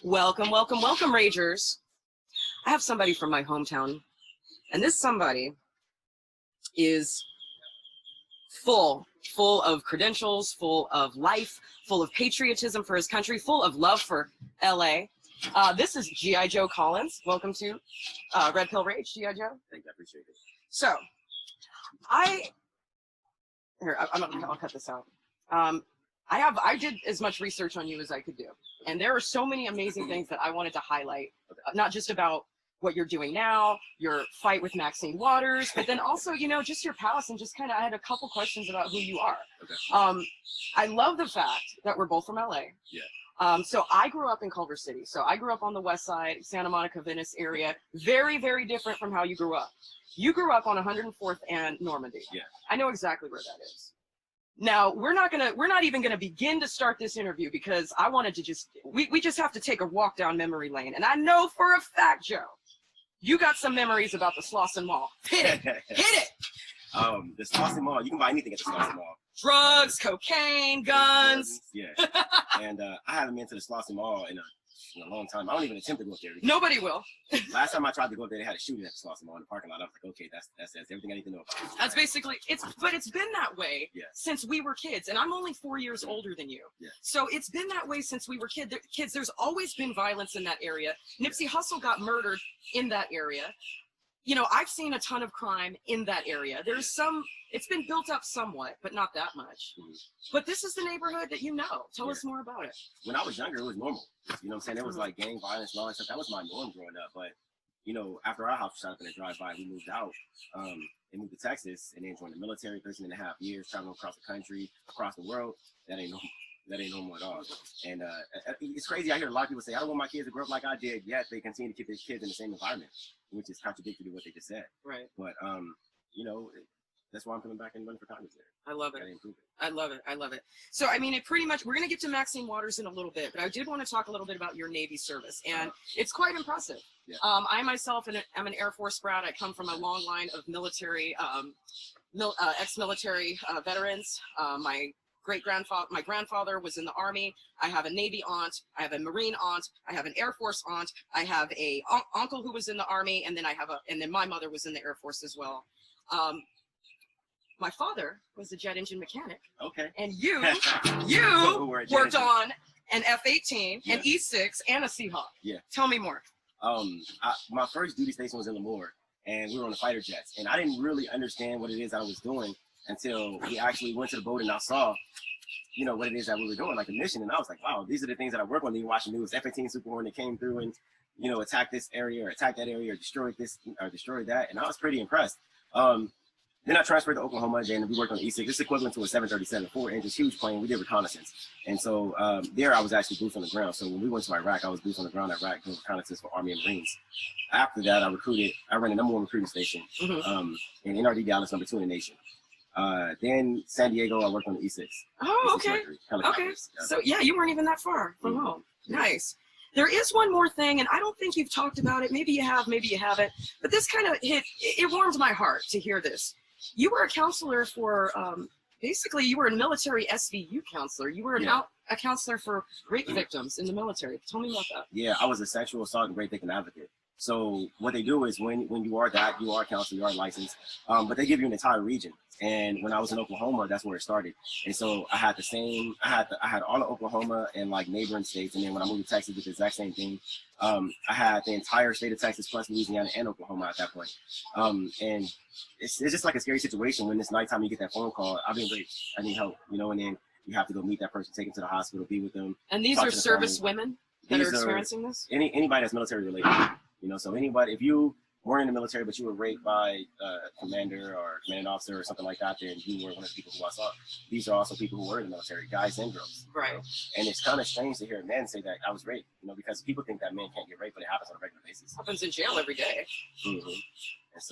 Welcome, welcome, welcome, Ragers. I have somebody from my hometown, and this somebody is full of credentials, full of life, full of patriotism for his country, full of love for LA. This is G.I. Joe Collins. Welcome to Red Pill Rage, G.I. Joe. Thank you, I appreciate it. So, I'll cut this out. I did as much research on you as I could do. And there are so many amazing things that I wanted to highlight, not just about what you're doing now, your fight with Maxine Waters, but then also, you know, just your past and just kind of, I had a couple questions about who you are. Okay. I love the fact that we're both from LA. Yeah. So I grew up in Culver City. So I grew up on the west side, Santa Monica, Venice area. Very, very different from how you grew up. You grew up on 104th and Normandy. Yeah. I know exactly where that is. Now, we're not even gonna begin to start this interview because I wanted to we just have to take a walk down memory lane. And I know for a fact, Joe, you got some memories about the Slauson Mall. Hit it, hit it. The Slauson Mall, you can buy anything at the Slauson Mall. Drugs, cocaine, guns. Yeah. And I haven't been to the Slauson Mall in a long time. I don't even attempt to go up there. Nobody will. Last time I tried to go up there, they had a shooting at the Slauson Mall in the parking lot. I was like, okay, that's everything I need to know about it. That's basically, but it's been that way since we were kids. And I'm only 4 years older than you. Yeah. So it's been that way since we were kids. There's always been violence in that area. Nipsey Hussle got murdered in that area. You know, I've seen a ton of crime in that area. There's it's been built up somewhat, but not that much. But this is the neighborhood that you know. Tell us more about it. When I was younger, it was normal. You know what I'm saying? There was like gang violence and all that stuff. That was my norm growing up. But, you know, after our house was shot up in a drive-by, we moved out and moved to Texas and then joined the military, 13 and a half years, traveling across the country, across the world. That ain't normal at all. And it's crazy. I hear a lot of people say, I don't want my kids to grow up like I did, yet they continue to keep their kids in the same environment, which is contradictory to what they just said. Right. But, you know, that's why I'm coming back and running for Congress there. I love it. Improve it. I love it. I love it. So, I mean, it pretty much, we're going to get to Maxine Waters in a little bit, but I did want to talk a little bit about your Navy service, and it's quite impressive. Yeah. I myself am an Air Force brat. I come from a long line of military, ex-military veterans. My grandfather was in the Army. I have a Navy aunt. I have a Marine aunt. I have an Air Force aunt. I have a uncle who was in the Army, and then my mother was in the Air Force as well. My father was a jet engine mechanic. Okay. And you worked on an F-18, an E-6, and a Seahawk. Yeah. Tell me more. My first duty station was in Lemoore, and we were on the fighter jets. And I didn't really understand what it is I was doing until we actually went to the boat and I saw, you know, what it is that we were doing, like the mission. And I was like, wow, these are the things that I work on. Then you watch the news, F-18 Super Hornet came through and, you know, attacked this area or attacked that area or destroyed this or destroyed that. And I was pretty impressed. Then I transferred to Oklahoma, and we worked on the E-6. It's equivalent to a 737, 4 inches, huge plane. We did reconnaissance. And so there I was actually boots on the ground. So when we went to Iraq, I was boots on the ground at Iraq doing reconnaissance for Army and Marines. After that, I ran the #1 recruiting station in NRD Dallas, #2 in the nation. Then San Diego, I worked on the E-6. Oh, okay. Okay. So yeah, you weren't even that far from home. Nice. There is one more thing, and I don't think you've talked about it. Maybe you have, maybe you haven't. But this kind of it warmed my heart to hear this. You were a counselor for, basically, you were a military SVU counselor. You were a counselor for rape victims in the military. Tell me about that. Yeah, I was a sexual assault and rape victim advocate. So what they do is when you are that, you are a counselor, you are licensed, but they give you an entire region. And when I was in Oklahoma, that's where it started. And so I had I had all of Oklahoma and like neighboring states. And then when I moved to Texas, did the exact same thing. I had the entire state of Texas plus Louisiana and Oklahoma at that point. And it's just like a scary situation when it's nighttime, you get that phone call, I've been raped, I need help, you know, and then you have to go meet that person, take them to the hospital, be with them. And these are service women that are experiencing this? Anybody that's military related, you know, so anybody, if you weren't in the military, but you were raped by a commander or commanding officer or something like that, then you were one of the people who I saw. These are also people who were in the military, guys and girls. Right. You know? And it's kind of strange to hear men say that I was raped, you know, because people think that men can't get raped, but it happens on a regular basis. Happens in jail every day. And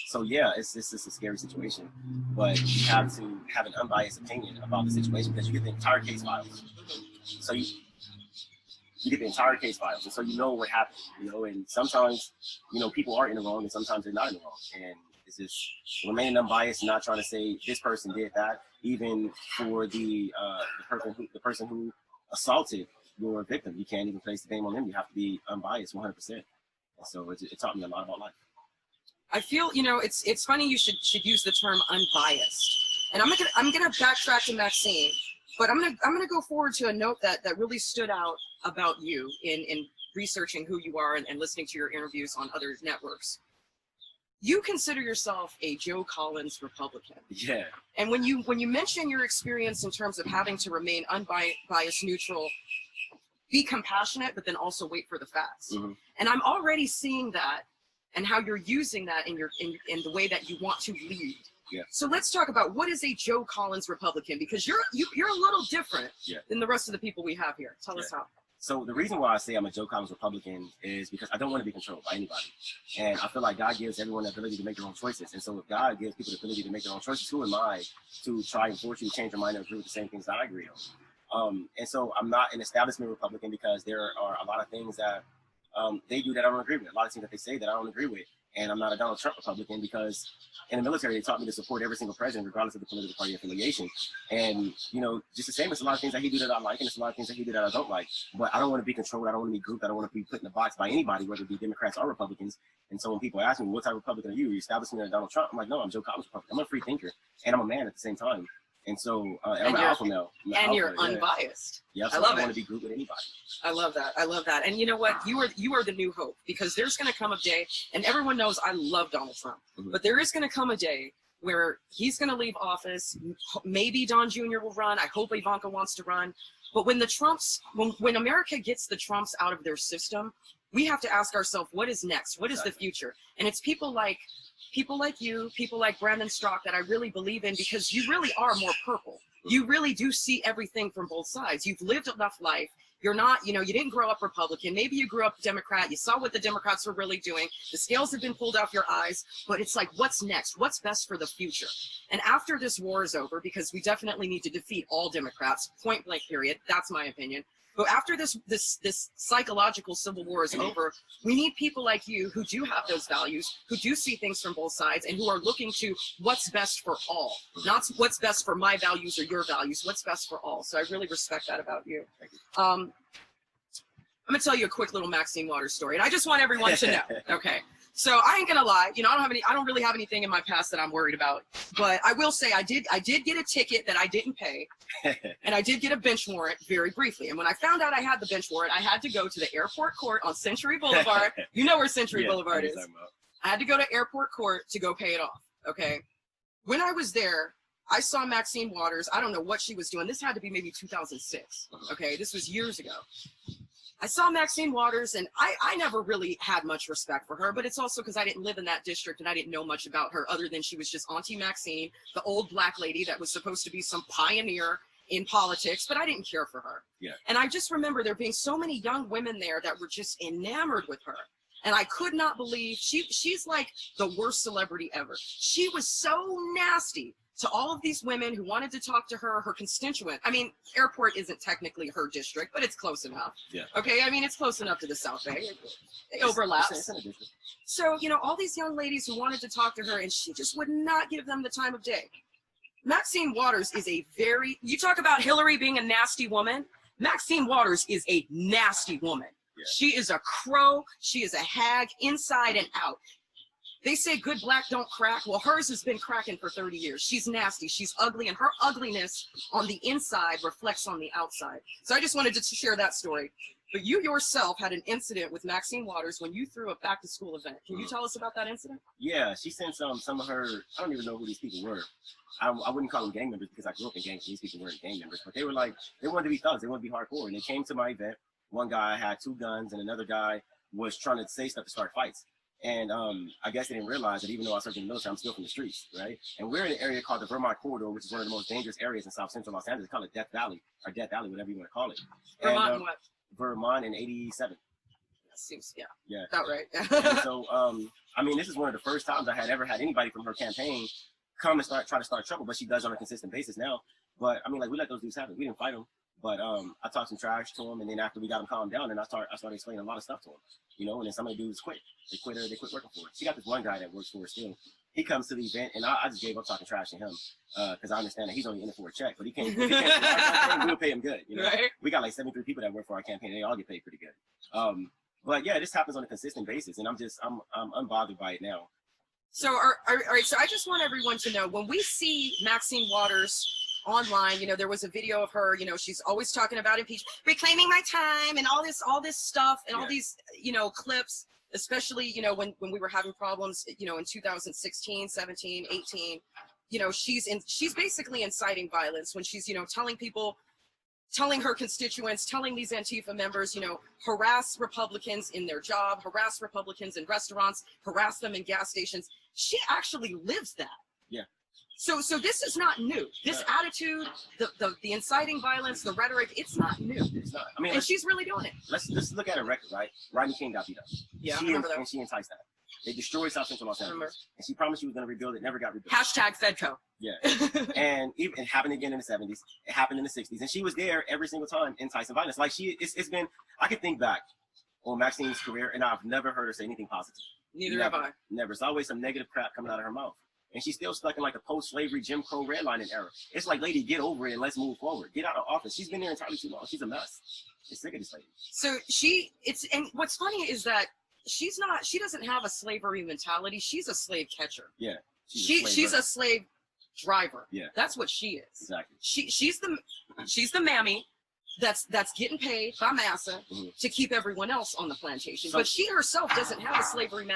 so yeah, it's just a scary situation, but you have to have an unbiased opinion about the situation because you get the entire case files. So you get the entire case files, and so you know what happened, you know, and sometimes, you know, people are in the wrong and sometimes they're not in the wrong. And it's just remaining unbiased, not trying to say this person did that, even for the person who assaulted your victim. You can't even place the blame on them. You have to be unbiased 100%. And so it taught me a lot about life. I feel, you know, it's funny you should use the term unbiased. And I'm gonna backtrack to Maxine, but I'm gonna go forward to a note that really stood out about you in researching who you are and listening to your interviews on other networks. You consider yourself a Joe Collins Republican. Yeah. And when you mention your experience in terms of having to remain unbiased, neutral, be compassionate, but then also wait for the facts. Mm-hmm. And I'm already seeing that and how you're using that in the way that you want to lead. Yeah. So let's talk about what is a Joe Collins Republican, because you're a little different than the rest of the people we have here. Tell us how. So the reason why I say I'm a Joe Collins Republican is because I don't want to be controlled by anybody. And I feel like God gives everyone the ability to make their own choices. And so if God gives people the ability to make their own choices, who am I to try and force you to change your mind and agree with the same things that I agree on? And so I'm not an establishment Republican because there are a lot of things that they do that I don't agree with. A lot of things that they say that I don't agree with. And I'm not a Donald Trump Republican because in the military, they taught me to support every single president, regardless of the political party affiliation. And, you know, just the same, it's a lot of things that he do that I like, and it's a lot of things that he do that I don't like. But I don't want to be controlled. I don't want to be grouped. I don't want to be put in a box by anybody, whether it be Democrats or Republicans. And so when people ask me, what type of Republican are you? Are you establishment or Donald Trump? I'm like, no, I'm Joe Collins Republican. I'm a free thinker, and I'm a man at the same time. And so I'm an alpha male. And you're unbiased. Yeah, so I love it. I don't want to be grouped with anybody. I love that. I love that. And you know what? You are the new hope, because there's going to come a day, and everyone knows I love Donald Trump, but there is going to come a day where he's going to leave office. Maybe Don Jr. will run. I hope Ivanka wants to run. But when the Trumps, when America gets the Trumps out of their system, we have to ask ourselves, what is next? What is the future? And it's people like you, people like Brandon Strock that I really believe in, because you really are more purple. You really do see everything from both sides. You've lived enough life. You're not, you know, you didn't grow up Republican. Maybe you grew up Democrat. You saw what the Democrats were really doing. The scales have been pulled off your eyes, but it's like, what's next? What's best for the future? And after this war is over, because we definitely need to defeat all Democrats, point blank period. That's my opinion. But after this psychological civil war is over, we need people like you who do have those values, who do see things from both sides, and who are looking to what's best for all, not what's best for my values or your values, what's best for all. So I really respect that about you. I'm gonna tell you a quick little Maxine Waters story, and I just want everyone to know, okay? So I ain't gonna lie, you know, I don't really have anything in my past that I'm worried about, but I will say I did get a ticket that I didn't pay, and I did get a bench warrant very briefly. And when I found out I had the bench warrant, I had to go to the airport court on Century Boulevard. You know where Century Boulevard is. I had to go to airport court to go pay it off, okay? When I was there, I saw Maxine Waters. I don't know what she was doing. This had to be maybe 2006, okay? This was years ago. I saw Maxine Waters, and I never really had much respect for her, but it's also because I didn't live in that district and I didn't know much about her other than she was just Auntie Maxine, the old black lady that was supposed to be some pioneer in politics, but I didn't care for her. Yeah. And I just remember there being so many young women there that were just enamored with her. And I could not believe she's like the worst celebrity ever. She was so nasty to all of these women who wanted to talk to her constituent. I mean, airport isn't technically her district, but it's close enough. Yeah. Okay, I mean, it's close enough to the South Bay. It overlaps. So, you know, all these young ladies who wanted to talk to her, and she just would not give them the time of day. Maxine Waters is you talk about Hillary being a nasty woman. Maxine Waters is a nasty woman. Yeah. She is a crow. She is a hag inside and out. They say good black don't crack. Well, hers has been cracking for 30 years. She's nasty. She's ugly. And her ugliness on the inside reflects on the outside. So I just wanted to share that story. But you yourself had an incident with Maxine Waters when you threw a back-to-school event. Can you tell us about that incident? Yeah, she sent some of her, I don't even know who these people were. I wouldn't call them gang members because I grew up in gangs. These people weren't gang members. But they were like, they wanted to be thugs. They wanted to be hardcore. And they came to my event. One guy had 2 guns and another guy was trying to say stuff to start fights. And I guess they didn't realize that even though I served in the military, I'm still from the streets, right? And we're in an area called the Vermont Corridor, which is one of the most dangerous areas in South Central Los Angeles. They call it Death Valley, or Death Valley, whatever you want to call it. Vermont and what? Vermont in 87. That seems, yeah. Yeah. About right. And so, I mean, this is one of the first times I had ever had anybody from her campaign come and try to start trouble, but she does on a consistent basis now. But I mean, like, we let those dudes have it. We didn't fight them. But I talked some trash to him, and then after we got him calmed down, and I started explaining a lot of stuff to him, you know. And then some of the dudes quit. They quit working for her. She got this one guy that works for her still, he comes to the event, and I just gave up talking trash to him because I understand that he's only in it for a check. But if he came to our campaign, we'll pay him good. You know, right? We got like 73 people that work for our campaign. They all get paid pretty good. But yeah, this happens on a consistent basis, and I'm unbothered by it now. So, all right. So I just want everyone to know, when we see Maxine Waters online, you know, there was a video of her, you know, she's always talking about impeachment, reclaiming my time, and all this stuff, and all these, you know, clips, especially, you know, when we were having problems, you know, in 2016, 17, 18, you know, she's basically inciting violence when she's, you know, telling her constituents, telling these Antifa members, you know, harass Republicans in their job, harass Republicans in restaurants, harass them in gas stations. She actually lives that. Yeah. So this is not new. This attitude, the inciting violence, the rhetoric, it's not new. It's not. I mean, and she's really doing it. Let's look at her record, right? Rodney King got beat up. Yeah, and she enticed that. They destroyed South Central Los Angeles, and she promised she was going to rebuild it. Never got rebuilt. Hashtag Fedco. Yeah, and even it happened again in the 70s. It happened in the 60s, and she was there every single time enticing violence. Like it's been. I can think back on Maxine's career, and I've never heard her say anything positive. Neither have I. Never. It's always some negative crap coming out of her mouth. And she's still stuck in like the post-slavery Jim Crow redlining era. It's like, lady, get over it and let's move forward. Get out of office. She's been there entirely too long. She's a mess. I'm sick of this lady. So and what's funny is that she doesn't have a slavery mentality. She's a slave catcher. Yeah. She's a slave driver. Yeah. That's what she is. Exactly. She's the mammy that's getting paid by massa to keep everyone else on the plantation. But she herself doesn't have a slavery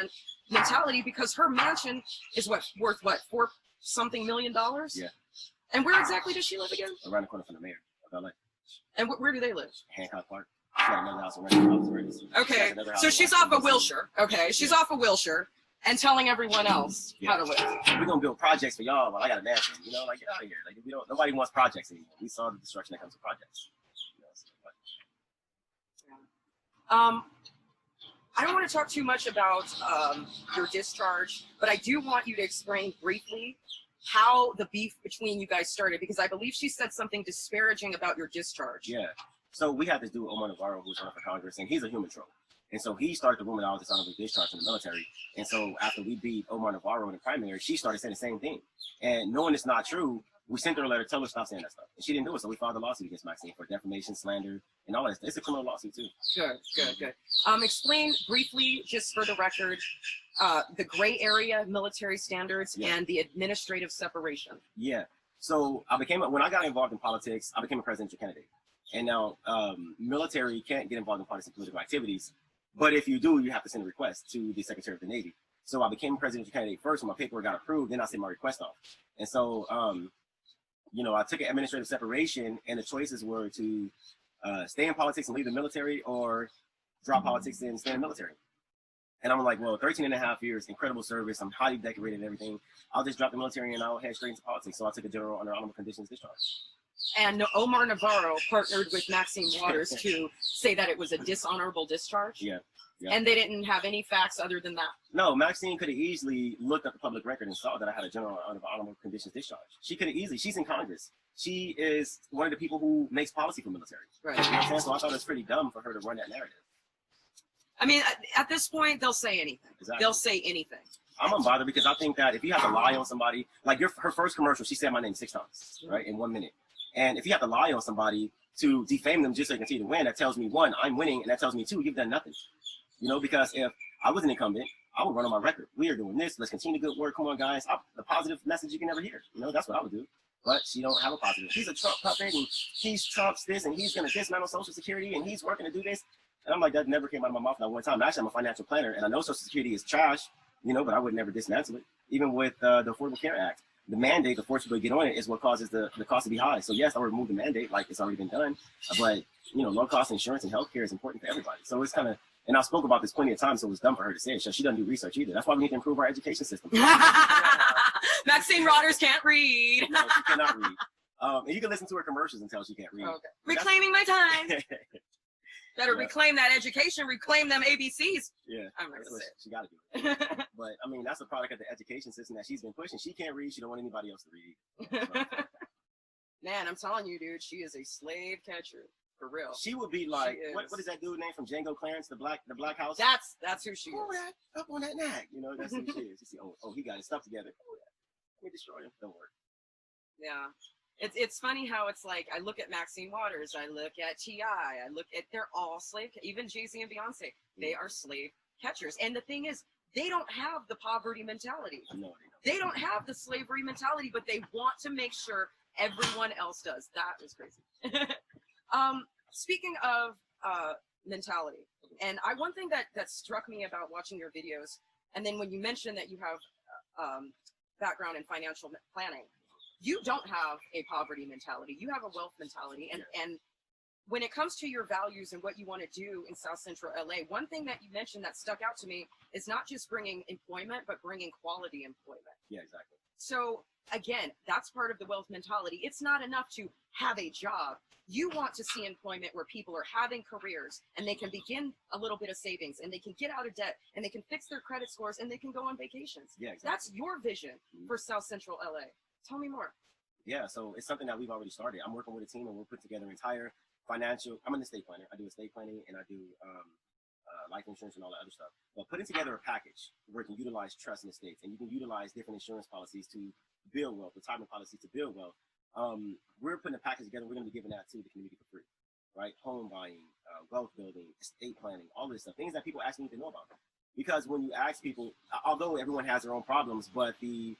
mentality, because her mansion is worth $4 something million? Yeah. And where exactly does she live again? Around the corner from the mayor of LA. And where do they live? Hancock Park. She got another house already. Okay, so she's off of Wilshire. Okay, she's off of Wilshire and telling everyone else how to live. We're gonna build projects for y'all, but I got a mansion. You know, like, get out of here. Like, nobody wants projects anymore. We saw the destruction that comes with projects. I don't want to talk too much about your discharge, but I do want you to explain briefly how the beef between you guys started, because I believe she said something disparaging about your discharge. Yeah. So we had this dude, Omar Navarro, who's running for Congress, and he's a human troll. And so he started the rumor that I was dishonorably discharged from the military. And so after we beat Omar Navarro in the primary, she started saying the same thing. And knowing it's not true, we sent her a letter, tell her stop saying that stuff. And she didn't do it, so we filed a lawsuit against Maxine for defamation, slander, and all that stuff. It's a criminal lawsuit too. Good. Explain briefly, just for the record, the gray area military standards and the administrative separation. Yeah. So when I got involved in politics, I became a presidential candidate. And now military can't get involved in partisan political activities. But if you do, you have to send a request to the Secretary of the Navy. So I became a presidential candidate first when my paperwork got approved, then I sent my request off. And so, I took an administrative separation, and the choices were to stay in politics and leave the military, or drop politics and stay in the military. And I'm like, well, 13 and a half years, incredible service. I'm highly decorated and everything. I'll just drop the military and I'll head straight into politics. So I took a general under honorable conditions discharge. And Omar Navarro partnered with Maxine Waters to say that it was a dishonorable discharge? Yeah. And they didn't have any facts other than that? No, Maxine could have easily looked at the public record and saw that I had a general under honorable conditions discharge. She could have easily. She's in Congress. She is one of the people who makes policy for military. Right. You know what I'm saying? So I thought it was pretty dumb for her to run that narrative. I mean, at this point, they'll say anything. Exactly. They'll say anything. I'm unbothered because I think that if you have to lie on somebody, like her first commercial, she said my name 6 times, right, in 1 minute. And if you have to lie on somebody to defame them just so you can continue to win, that tells me, 1, I'm winning, and that tells me, 2, you've done nothing. You know, because if I was an incumbent, I would run on my record. We are doing this. Let's continue the good work. Come on, guys. The positive message you can never hear. You know, that's what I would do. But she don't have a positive. He's a Trump puppet, and he's Trump's this, and he's going to dismantle Social Security, and he's working to do this. And I'm like, that never came out of my mouth not one time. Actually, I'm a financial planner, and I know Social Security is trash, you know, but I would never dismantle it. Even with the Affordable Care Act, the mandate to force people to get on it is what causes the cost to be high. So yes, I would remove the mandate, like it's already been done. But you know, low cost insurance and healthcare is important for everybody. So it's kind of, and I spoke about this plenty of times, so it was dumb for her to say it. So she doesn't do research either. That's why we need to improve our education system. Maxine Waters can't read. No, she cannot read. And you can listen to her commercials and tell she can't read. Okay. Reclaiming my time. Better reclaim that education, reclaim them ABCs. Yeah, I'm not gonna say it. She got to do it. But I mean, that's a product of the education system that she's been pushing. She can't read. She don't want anybody else to read. So. Man, I'm telling you, dude, she is a slave catcher. For real. She would be like, what is that dude name from Django Clarence, the black house? That's who she is. Up on that nag. You know, that's who she is. You see, oh, he got his stuff together. Oh, yeah. Let me destroy him. Don't worry. Yeah. It's funny how it's like, I look at Maxine Waters, I look at T.I., they're all slave, even Jay-Z and Beyonce, they are slave catchers. And the thing is, they don't have the poverty mentality. No, they don't have the slavery mentality, but they want to make sure everyone else does. That is crazy. Speaking of mentality, and one thing that struck me about watching your videos, and then when you mentioned that you have background in financial planning, you don't have a poverty mentality. You have a wealth mentality. And when it comes to your values and what you want to do in South Central LA, one thing that you mentioned that stuck out to me is not just bringing employment, but bringing quality employment. Yeah, exactly. So again, that's part of the wealth mentality. It's not enough to have a job. You want to see employment where people are having careers and they can begin a little bit of savings and they can get out of debt and they can fix their credit scores and they can go on vacations. Yeah, exactly. That's your vision for South Central LA. Tell me more. Yeah, so it's something that we've already started. I'm working with a team and we'll put together an entire financial, I'm an estate planner. I do estate planning and I do life insurance and all that other stuff. But putting together a package where you can utilize trust and estates and you can utilize different insurance policies to build wealth, retirement policies to build wealth. We're putting a package together. We're going to be giving that to the community for free, right? Home buying, wealth building, estate planning, all this stuff, things that people actually need to know about. Because when you ask people, although everyone has their own problems, but the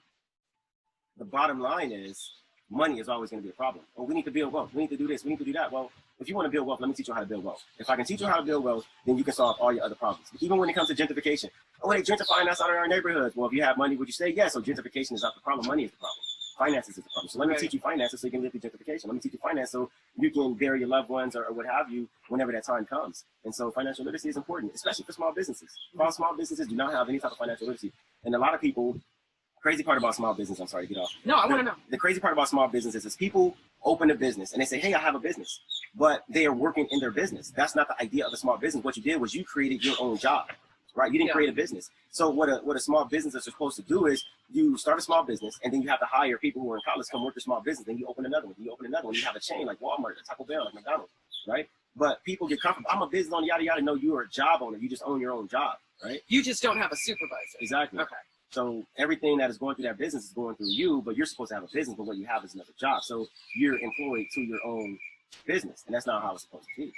bottom line is money is always going to be a problem. Oh, we need to build wealth. We need to do this. We need to do that. Well, if you want to build wealth, let me teach you how to build wealth. If I can teach you how to build wealth, then you can solve all your other problems. Even when it comes to gentrification. Oh, they gentrifying us out of our neighborhoods. Well, if you have money, would you say yes? So gentrification is not the problem. Money is the problem. Finances is the problem. So let me teach you finances so you can live through gentrification. Let me teach you finance so you can bury your loved ones or what have you whenever that time comes. And so financial literacy is important, especially for small businesses. Small businesses do not have any type of financial literacy. And a lot of people, crazy part about small business, I'm sorry to get off. No, I want to know. The crazy part about small businesses is people open a business and they say, hey, I have a business, but they are working in their business. That's not the idea of a small business. What you did was you created your own job, right? You didn't create a business. So what a small business is supposed to do is you start a small business and then you have to hire people who are in college to come work your small business. Then you open another one. You open another one. You have a chain like Walmart, or Taco Bell, like McDonald's, right? But people get comfortable. I'm a business owner, yada, yada. No, you are a job owner. You just own your own job, right? You just don't have a supervisor. Exactly. Okay. So everything that is going through that business is going through you, but you're supposed to have a business, but what you have is another job. So you're employed to your own business, and that's not how it's supposed to be.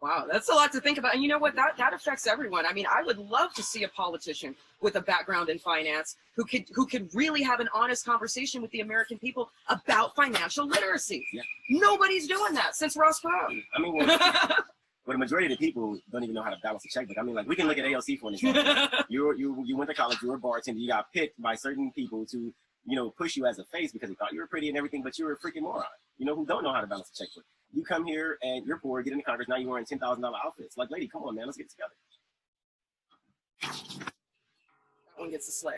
Wow, that's a lot to think about. And you know what? That affects everyone. I mean, I would love to see a politician with a background in finance who could really have an honest conversation with the American people about financial literacy. Yeah. Nobody's doing that since Ross Perot. I mean, well, the majority of the people don't even know how to balance a checkbook. I mean, like, we can look at ALC for an example. You went to college, you were a bartender, you got picked by certain people to, you know, push you as a face because they thought you were pretty and everything, but you were a freaking moron, you know, who don't know how to balance a checkbook. You come here and you're poor, get into Congress, now you're wearing $10,000 outfits. Like, lady, come on, man, let's get together. That one gets a slay.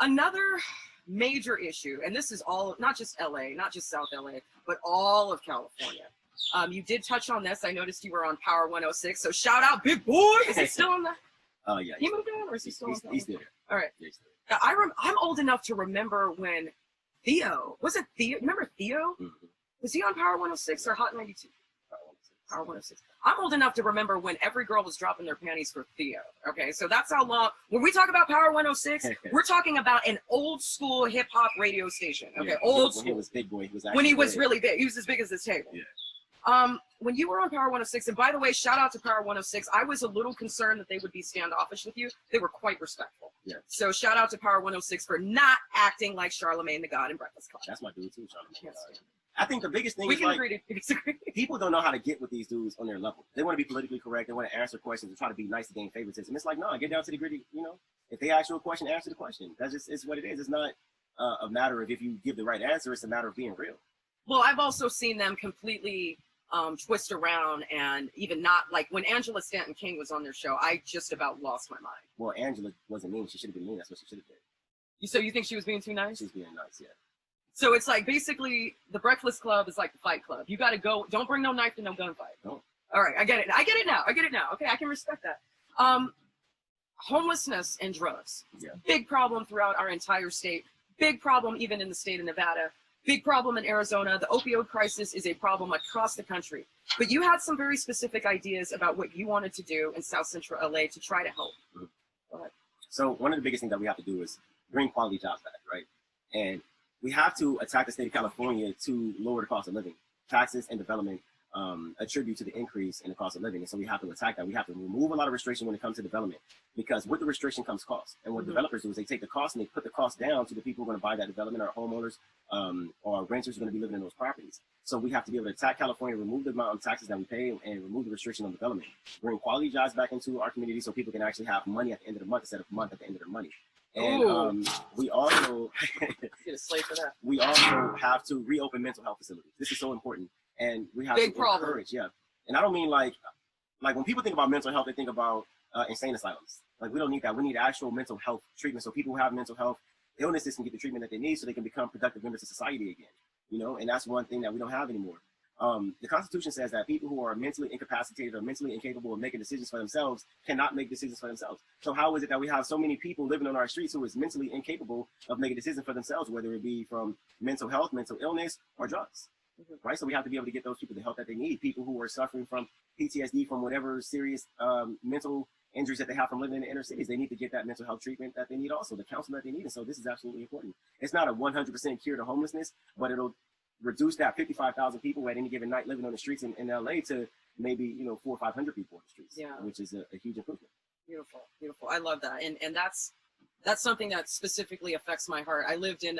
Another major issue, and this is all, not just LA, not just South LA, but all of California. You did touch on this. I noticed you were on Power 106, so shout out, big boy. Is he still on that? Oh, yeah. He moved on, or is he still on that? He's still there. All right. Yeah, still I'm old enough to remember when Theo, was it Theo? Remember Theo? Mm-hmm. Was he on Power 106 or Hot 92? Power 106. I'm old enough to remember when every girl was dropping their panties for Theo. Okay, so that's how long. When we talk about Power 106, we're talking about an old school hip hop radio station. Okay, old school. When he was big boy, he was when he was really big. He was as big as this table. Yeah. When you were on Power 106, and by the way, shout out to Power 106. I was a little concerned that they would be standoffish with you. They were quite respectful. Yeah. So shout out to Power 106 for not acting like Charlemagne the God in Breakfast Club. That's my dude too, Charlemagne. Yes. I think the biggest thing is like, agree to disagree. People don't know how to get with these dudes on their level. They want to be politically correct. They want to answer questions and try to be nice to gain favoritism. It's like, no, get down to the gritty. You know, if they ask you a question, answer the question. That's just it's what it is. It's not a matter of if you give the right answer. It's a matter of being real. Well, I've also seen them completely twist around and even not like when Angela Stanton King was on their show. I just about lost my mind. Well, Angela wasn't mean. She should have been mean. That's what she should have been. So you think she was being too nice? She's being nice, yeah. So it's like basically the Breakfast Club is like the Fight Club. You got to go. Don't bring no knife to no gunfight. No. All right, I get it. I get it now. Okay, I can respect that. Homelessness and drugs. Yeah. Big problem throughout our entire state. Big problem even in the state of Nevada. big problem in Arizona. The opioid crisis is a problem across the country. But you had some very specific ideas about what you wanted to do in South Central LA to try to help. Go ahead. So one of the biggest things that we have to do is bring quality jobs back, right? And we have to attack the state of California to lower the cost of living. Taxes and development attribute to the increase in the cost of living. And so we have to attack that. We have to remove a lot of restriction when it comes to development, because with the restriction comes cost. And what developers do is they take the cost and they put the cost down to the people who are going to buy that development, our homeowners or renters who are going to be living in those properties. So we have to be able to attack California, remove the amount of taxes that we pay, and remove the restriction on development. Bring quality jobs back into our community so people can actually have money at the end of the month instead of month at the end of their money. And we also we also have to reopen mental health facilities. This is so important, and we have to encourage. Yeah, and I don't mean like when people think about mental health, they think about insane asylums. Like, we don't need that. We need actual mental health treatment, so people who have mental health illnesses can get the treatment that they need, so they can become productive members of society again. You know, and that's one thing that we don't have anymore. The Constitution says that people who are mentally incapacitated or mentally incapable of making decisions for themselves cannot make decisions for themselves. So how is it that we have so many people living on our streets who is mentally incapable of making decisions for themselves, whether it be from mental health, mental illness, or drugs? Right? So we have to be able to get those people the help that they need. People who are suffering from PTSD, from whatever serious mental injuries that they have from living in the inner cities, they need to get that mental health treatment that they need, also the counseling that they need. And so this is absolutely important. It's not a 100% cure to homelessness, but it'll reduce that 55,000 people at any given night living on the streets in LA to maybe, you know, 400 or 500 people on the streets, which is a huge improvement. Beautiful, beautiful. I love that, and that's something that specifically affects my heart. I lived in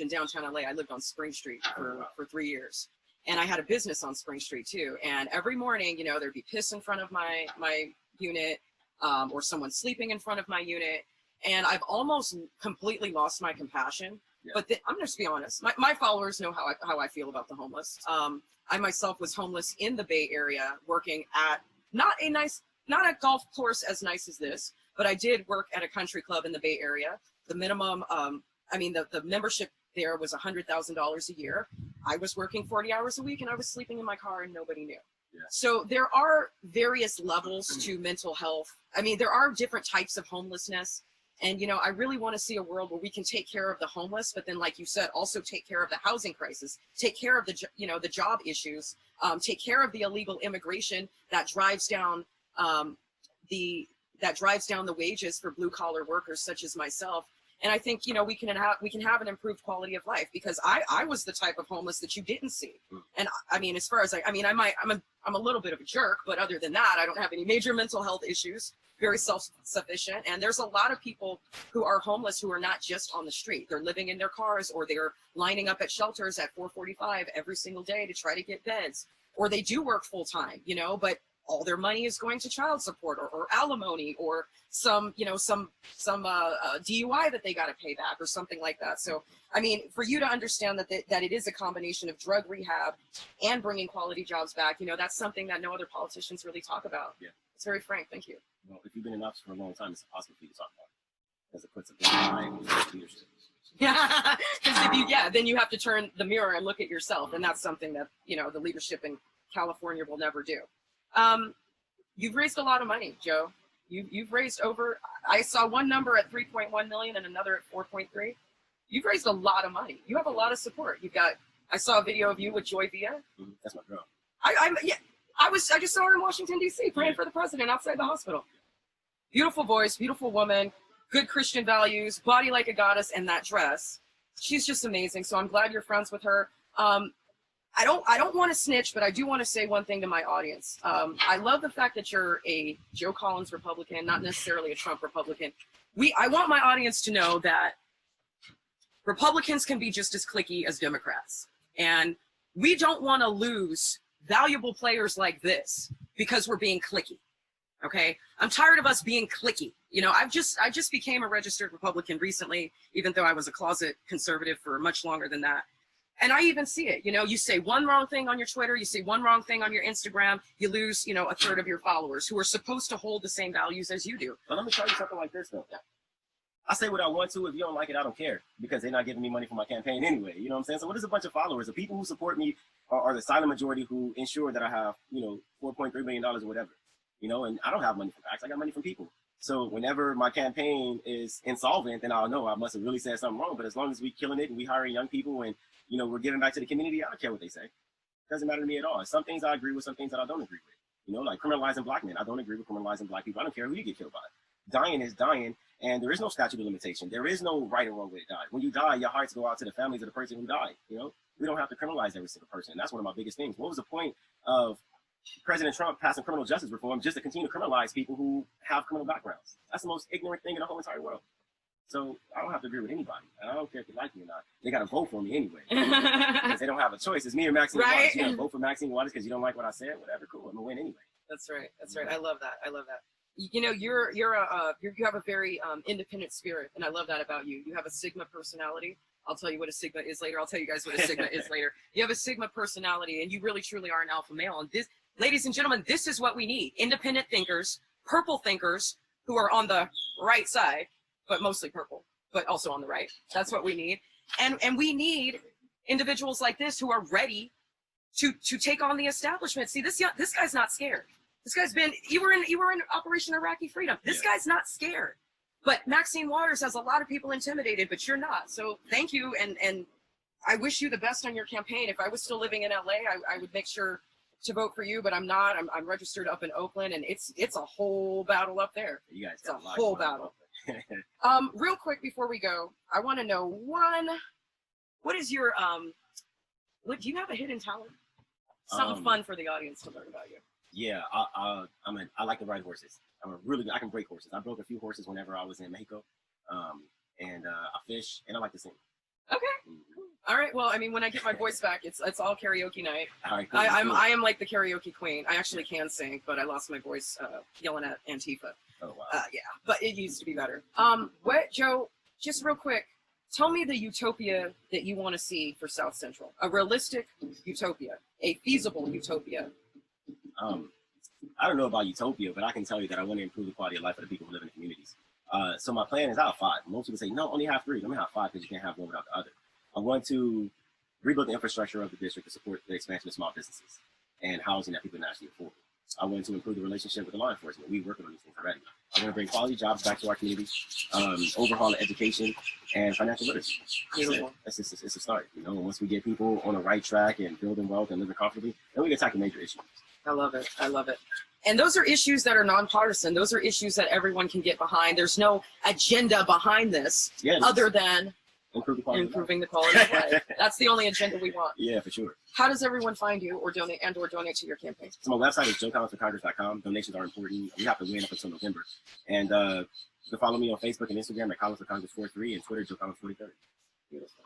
downtown LA. I lived on Spring Street for 3 years, and I had a business on Spring Street too. And every morning, you know, there'd be piss in front of my unit, or someone sleeping in front of my unit, and I've almost completely lost my compassion. Yeah. But I'm just be honest. My followers know how I feel about the homeless. I myself was homeless in the Bay Area, working at not a golf course as nice as this, but I did work at a country club in the Bay Area. The minimum, the membership there was $100,000 a year. I was working 40 hours a week, and I was sleeping in my car, and nobody knew. Yeah. So there are various levels to mental health. I mean, there are different types of homelessness. And, you know, I really want to see a world where we can take care of the homeless, but then, like you said, also take care of the housing crisis, take care of the job issues, take care of the illegal immigration that drives down the wages for blue collar workers such as myself. And I think, you know, we can have an improved quality of life, because I was the type of homeless that you didn't see. And I mean, as far as I'm a little bit of a jerk, but other than that, I don't have any major mental health issues. Very self-sufficient. And there's a lot of people who are homeless who are not just on the street. They're living in their cars, or they're lining up at shelters at 4:45 every single day to try to get beds, or they do work full time, you know, but all their money is going to child support or alimony, or some DUI that they got to pay back or something like that. So, I mean, for you to understand that it is a combination of drug rehab and bringing quality jobs back, you know, that's something that no other politicians really talk about. Yeah. It's very frank. Thank you. Well, if you've been in office for a long time, it's impossible for you to talk about it, because it puts a big eye on leadership. Yeah, because then you have to turn the mirror and look at yourself, and that's something that, you know, the leadership in California will never do. You've raised a lot of money, Joe. You've raised over. I saw one number at 3.1 million and another at 4.3. You've raised a lot of money. You have a lot of support. I saw a video of you with Joy Villa. That's my girl. I just saw her in Washington, D.C. praying for the president outside the hospital. Beautiful voice, beautiful woman, good Christian values, body like a goddess, and that dress. She's just amazing. So I'm glad you're friends with her. I don't want to snitch, but I do want to say one thing to my audience. I love the fact that you're a Joe Collins Republican, not necessarily a Trump Republican. I want my audience to know that Republicans can be just as cliquey as Democrats. And we don't want to lose valuable players like this because we're being cliquey. Okay, I'm tired of us being cliquey. You know, I just became a registered Republican recently, even though I was a closet conservative for much longer than that. And I even see it. You know, you say one wrong thing on your Twitter, you say one wrong thing on your Instagram, you lose, you know, a third of your followers who are supposed to hold the same values as you do. But let me tell you something like this, though. I say what I want to. If you don't like it, I don't care, because they're not giving me money for my campaign anyway. You know what I'm saying? So what is a bunch of followers? The people who support me are the silent majority who ensure that I have, you know, $4.3 million or whatever. You know, and I don't have money from PACs. I got money from people. So whenever my campaign is insolvent, then I'll know I must have really said something wrong. But as long as we killing it and we hiring young people and, you know, we're giving back to the community, I don't care what they say. Doesn't matter to me at all. Some things I agree with, some things that I don't agree with. You know, like criminalizing black men. I don't agree with criminalizing black people. I don't care who you get killed by. Dying is dying, and there is no statute of limitation. There is no right or wrong way to die. When you die, your hearts go out to the families of the person who died. You know, we don't have to criminalize every single person. That's one of my biggest things. What was the point of President Trump passing criminal justice reform just to continue to criminalize people who have criminal backgrounds? That's the most ignorant thing in the whole entire world. So I don't have to agree with anybody. And I don't care if they like me or not. They got to vote for me anyway. Because they don't have a choice. It's me or Maxine Waters. You got to vote for Maxine Waters because you don't like what I said. Whatever, cool. I'm going to win anyway. That's right. That's right. I love that. I love that. You know, you have a very independent spirit, and I love that about you. You have a Sigma personality. I'll tell you what a Sigma is later. I'll tell you guys what a Sigma is later. You have a Sigma personality, and you really truly are an alpha male. And this, ladies and gentlemen, this is what we need: independent thinkers, purple thinkers who are on the right side, but mostly purple, but also on the right. That's what we need, and we need individuals like this who are ready to take on the establishment. See, this guy's not scared. This guy's been, you were in Operation Iraqi Freedom. This guy's not scared. But Maxine Waters has a lot of people intimidated, but you're not. So thank you, and I wish you the best on your campaign. If I was still living in LA, I would make sure to vote for you, but I'm not. I'm registered up in Oakland, and it's a whole battle up there. You guys, it's a whole battle. Real quick before we go, I want to know what is your do you have a hidden talent? Something fun for the audience to learn about you. Yeah, I like to ride horses. I can break horses. I broke a few horses whenever I was in Mexico, and I fish, and I like to sing. Okay. All right. Well, I mean, when I get my voice back, it's all karaoke night. All right, cool. I am like the karaoke queen. I actually can sing, but I lost my voice yelling at Antifa. Oh wow. Yeah, but it used to be better. Joe, just real quick, tell me the utopia that you want to see for South Central. A realistic utopia, a feasible utopia. I don't know about utopia, but I can tell you that I want to improve the quality of life of the people who live in the communities. So my plan is I have 5. Most people say, no, only have 3. Let me have 5 because you can't have one without the other. I want to rebuild the infrastructure of the district to support the expansion of small businesses and housing that people can actually afford. I want to improve the relationship with the law enforcement. We're working on these things already. I want to bring quality jobs back to our community, overhaul education and financial literacy. Beautiful. It's a start. You know, once we get people on the right track and building wealth and living comfortably, then we can tackle major issues. I love it. I love it. And those are issues that are nonpartisan. Those are issues that everyone can get behind. There's no agenda behind this other than improving the quality of life. That's the only agenda we want. Yeah, for sure. How does everyone find you or donate to your campaign? So my website is joecollinsforcongress.com. Donations are important. We have to win up until November. And you can follow me on Facebook and Instagram at Collins for Congress 43 and Twitter, Joe Collins 43. Beautiful.